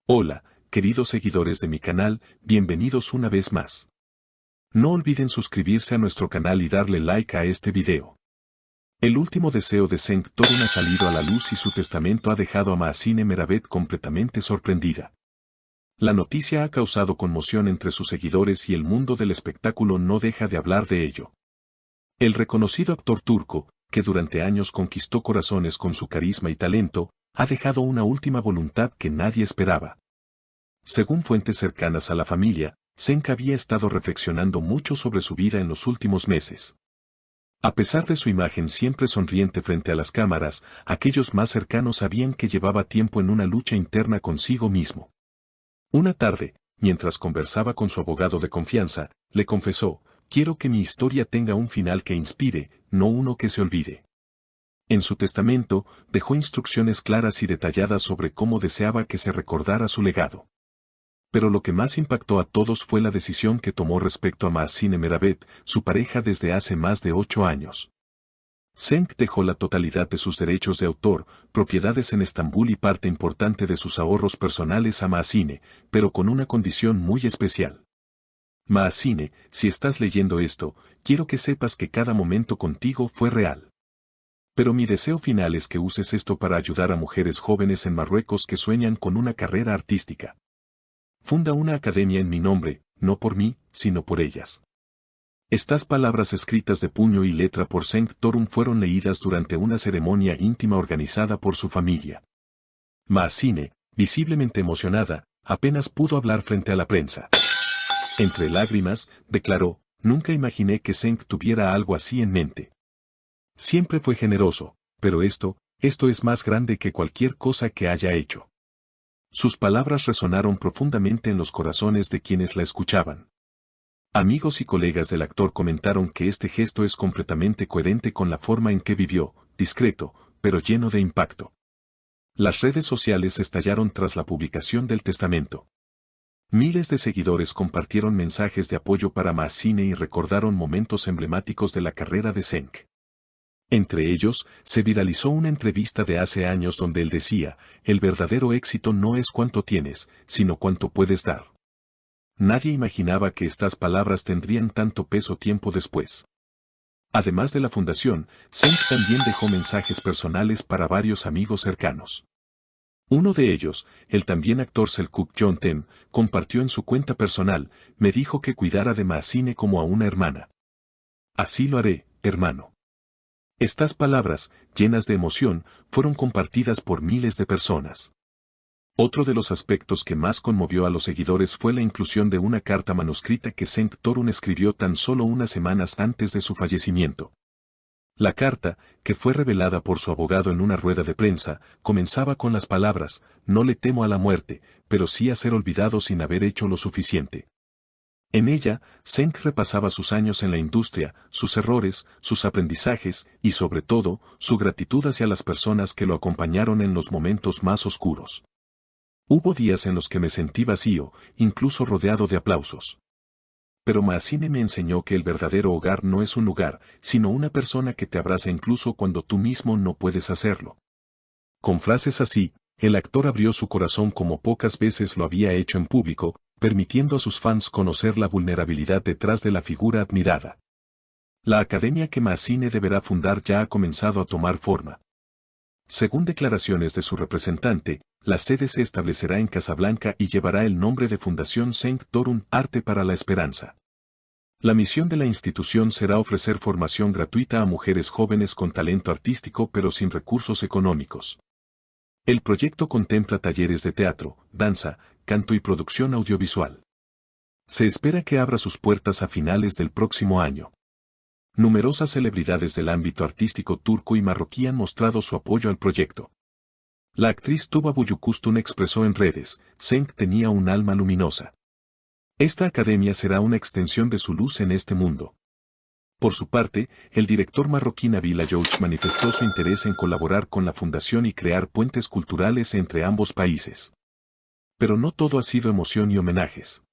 Hola, queridos seguidores de mi canal, bienvenidos una vez más. No olviden suscribirse a nuestro canal y darle like a este video. El último deseo de Cenk Torun ha salido a la luz y su testamento ha dejado a Mahsine Meravet completamente sorprendida. La noticia ha causado conmoción entre sus seguidores y el mundo del espectáculo no deja de hablar de ello. El reconocido actor turco, que durante años conquistó corazones con su carisma y talento, ha dejado una última voluntad que nadie esperaba. Según fuentes cercanas a la familia, Cenk había estado reflexionando mucho sobre su vida en los últimos meses. A pesar de su imagen siempre sonriente frente a las cámaras, aquellos más cercanos sabían que llevaba tiempo en una lucha interna consigo mismo. Una tarde, mientras conversaba con su abogado de confianza, le confesó: «Quiero que mi historia tenga un final que inspire, no uno que se olvide». En su testamento, dejó instrucciones claras y detalladas sobre cómo deseaba que se recordara su legado. Pero lo que más impactó a todos fue la decisión que tomó respecto a Mahsine Meravet, su pareja desde hace más de 8 años. Cenk dejó la totalidad de sus derechos de autor, propiedades en Estambul y parte importante de sus ahorros personales a Mahsine, pero con una condición muy especial. Mahsine, si estás leyendo esto, quiero que sepas que cada momento contigo fue real. Pero mi deseo final es que uses esto para ayudar a mujeres jóvenes en Marruecos que sueñan con una carrera artística. Funda una academia en mi nombre, no por mí, sino por ellas. Estas palabras escritas de puño y letra por Cenk Torun fueron leídas durante una ceremonia íntima organizada por su familia. Mahsine, visiblemente emocionada, apenas pudo hablar frente a la prensa. Entre lágrimas, declaró: «Nunca imaginé que Cenk tuviera algo así en mente. Siempre fue generoso, pero esto es más grande que cualquier cosa que haya hecho». Sus palabras resonaron profundamente en los corazones de quienes la escuchaban. Amigos y colegas del actor comentaron que este gesto es completamente coherente con la forma en que vivió, discreto, pero lleno de impacto. Las redes sociales estallaron tras la publicación del testamento. Miles de seguidores compartieron mensajes de apoyo para Mahsine y recordaron momentos emblemáticos de la carrera de Cenk. Entre ellos, se viralizó una entrevista de hace años donde él decía: «El verdadero éxito no es cuánto tienes, sino cuánto puedes dar». Nadie imaginaba que estas palabras tendrían tanto peso tiempo después. Además de la fundación, Cenk también dejó mensajes personales para varios amigos cercanos. Uno de ellos, el también actor Selçuk Yöntem, compartió en su cuenta personal: «Me dijo que cuidara de Mahsine como a una hermana. Así lo haré, hermano». Estas palabras, llenas de emoción, fueron compartidas por miles de personas. Otro de los aspectos que más conmovió a los seguidores fue la inclusión de una carta manuscrita que Cenk Torun escribió tan solo unas semanas antes de su fallecimiento. La carta, que fue revelada por su abogado en una rueda de prensa, comenzaba con las palabras: «No le temo a la muerte, pero sí a ser olvidado sin haber hecho lo suficiente». En ella, Cenk repasaba sus años en la industria, sus errores, sus aprendizajes y sobre todo, su gratitud hacia las personas que lo acompañaron en los momentos más oscuros. «Hubo días en los que me sentí vacío, incluso rodeado de aplausos. Pero Mahsine me enseñó que el verdadero hogar no es un lugar, sino una persona que te abraza incluso cuando tú mismo no puedes hacerlo». Con frases así, el actor abrió su corazón como pocas veces lo había hecho en público, permitiendo a sus fans conocer la vulnerabilidad detrás de la figura admirada. La academia que Mahsine deberá fundar ya ha comenzado a tomar forma. Según declaraciones de su representante, la sede se establecerá en Casablanca y llevará el nombre de Fundación Cenk Torun Arte para la Esperanza. La misión de la institución será ofrecer formación gratuita a mujeres jóvenes con talento artístico pero sin recursos económicos. El proyecto contempla talleres de teatro, danza, canto y producción audiovisual. Se espera que abra sus puertas a finales del próximo año. Numerosas celebridades del ámbito artístico turco y marroquí han mostrado su apoyo al proyecto. La actriz Tuba Büyüküstün expresó en redes: «Cenk tenía un alma luminosa. Esta academia será una extensión de su luz en este mundo». Por su parte, el director marroquí Nabil Ayouch manifestó su interés en colaborar con la fundación y crear puentes culturales entre ambos países. Pero no todo ha sido emoción y homenajes.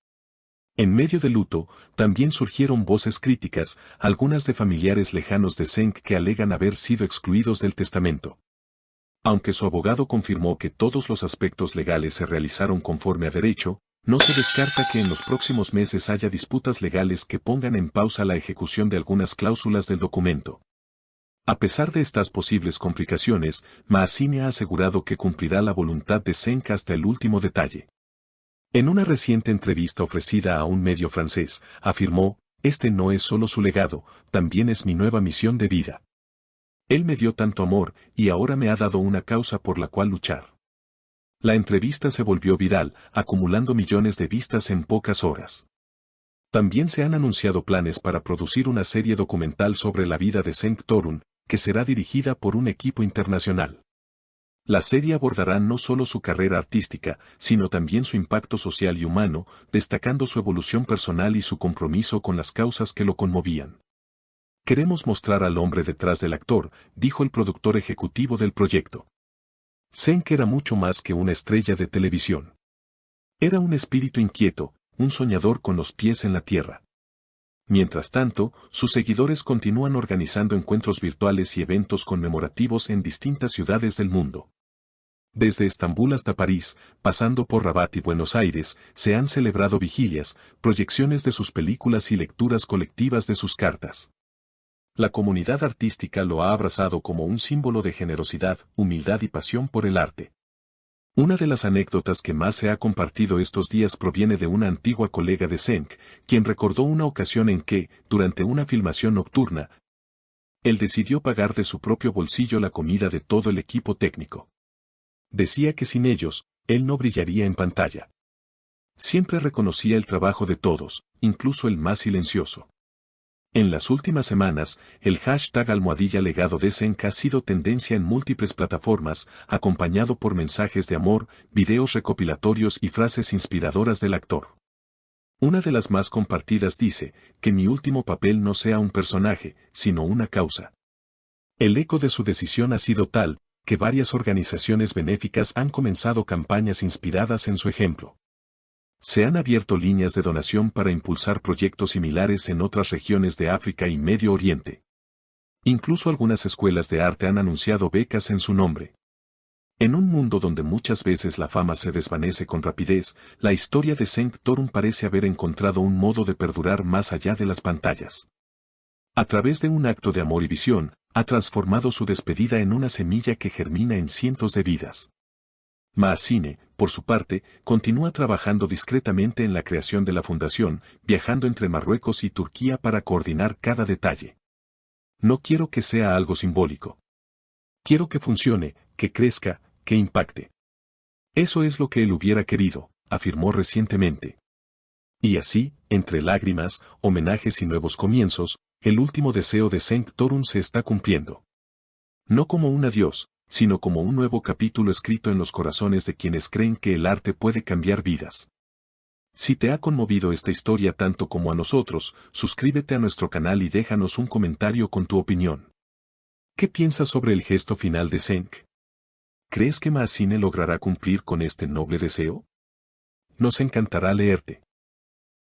En medio del luto, también surgieron voces críticas, algunas de familiares lejanos de Cenk que alegan haber sido excluidos del testamento. Aunque su abogado confirmó que todos los aspectos legales se realizaron conforme a derecho, no se descarta que en los próximos meses haya disputas legales que pongan en pausa la ejecución de algunas cláusulas del documento. A pesar de estas posibles complicaciones, Maassine ha asegurado que cumplirá la voluntad de Cenk hasta el último detalle. En una reciente entrevista ofrecida a un medio francés, afirmó: "Este no es solo su legado, también es mi nueva misión de vida. Él me dio tanto amor, y ahora me ha dado una causa por la cual luchar". La entrevista se volvió viral, acumulando millones de vistas en pocas horas. También se han anunciado planes para producir una serie documental sobre la vida de Cenk Torun, que será dirigida por un equipo internacional. La serie abordará no solo su carrera artística, sino también su impacto social y humano, destacando su evolución personal y su compromiso con las causas que lo conmovían. "Queremos mostrar al hombre detrás del actor", dijo el productor ejecutivo del proyecto. Cenk era mucho más que una estrella de televisión. Era un espíritu inquieto, un soñador con los pies en la tierra. Mientras tanto, sus seguidores continúan organizando encuentros virtuales y eventos conmemorativos en distintas ciudades del mundo. Desde Estambul hasta París, pasando por Rabat y Buenos Aires, se han celebrado vigilias, proyecciones de sus películas y lecturas colectivas de sus cartas. La comunidad artística lo ha abrazado como un símbolo de generosidad, humildad y pasión por el arte. Una de las anécdotas que más se ha compartido estos días proviene de una antigua colega de Cenk, quien recordó una ocasión en que, durante una filmación nocturna, él decidió pagar de su propio bolsillo la comida de todo el equipo técnico. Decía que sin ellos, él no brillaría en pantalla. Siempre reconocía el trabajo de todos, incluso el más silencioso. En las últimas semanas, el hashtag #legado de Cenk ha sido tendencia en múltiples plataformas, acompañado por mensajes de amor, videos recopilatorios y frases inspiradoras del actor. Una de las más compartidas dice: "Que mi último papel no sea un personaje, sino una causa". El eco de su decisión ha sido tal, que varias organizaciones benéficas han comenzado campañas inspiradas en su ejemplo. Se han abierto líneas de donación para impulsar proyectos similares en otras regiones de África y Medio Oriente. Incluso algunas escuelas de arte han anunciado becas en su nombre. En un mundo donde muchas veces la fama se desvanece con rapidez, la historia de Cenk Torun parece haber encontrado un modo de perdurar más allá de las pantallas. A través de un acto de amor y visión, ha transformado su despedida en una semilla que germina en cientos de vidas. Maassine, por su parte, continúa trabajando discretamente en la creación de la fundación, viajando entre Marruecos y Turquía para coordinar cada detalle. "No quiero que sea algo simbólico. Quiero que funcione, que crezca, que impacte. Eso es lo que él hubiera querido", afirmó recientemente. Y así, entre lágrimas, homenajes y nuevos comienzos, el último deseo de Cenk Torun se está cumpliendo. No como un adiós, sino como un nuevo capítulo escrito en los corazones de quienes creen que el arte puede cambiar vidas. Si te ha conmovido esta historia tanto como a nosotros, suscríbete a nuestro canal y déjanos un comentario con tu opinión. ¿Qué piensas sobre el gesto final de Cenk? ¿Crees que Maassine logrará cumplir con este noble deseo? Nos encantará leerte.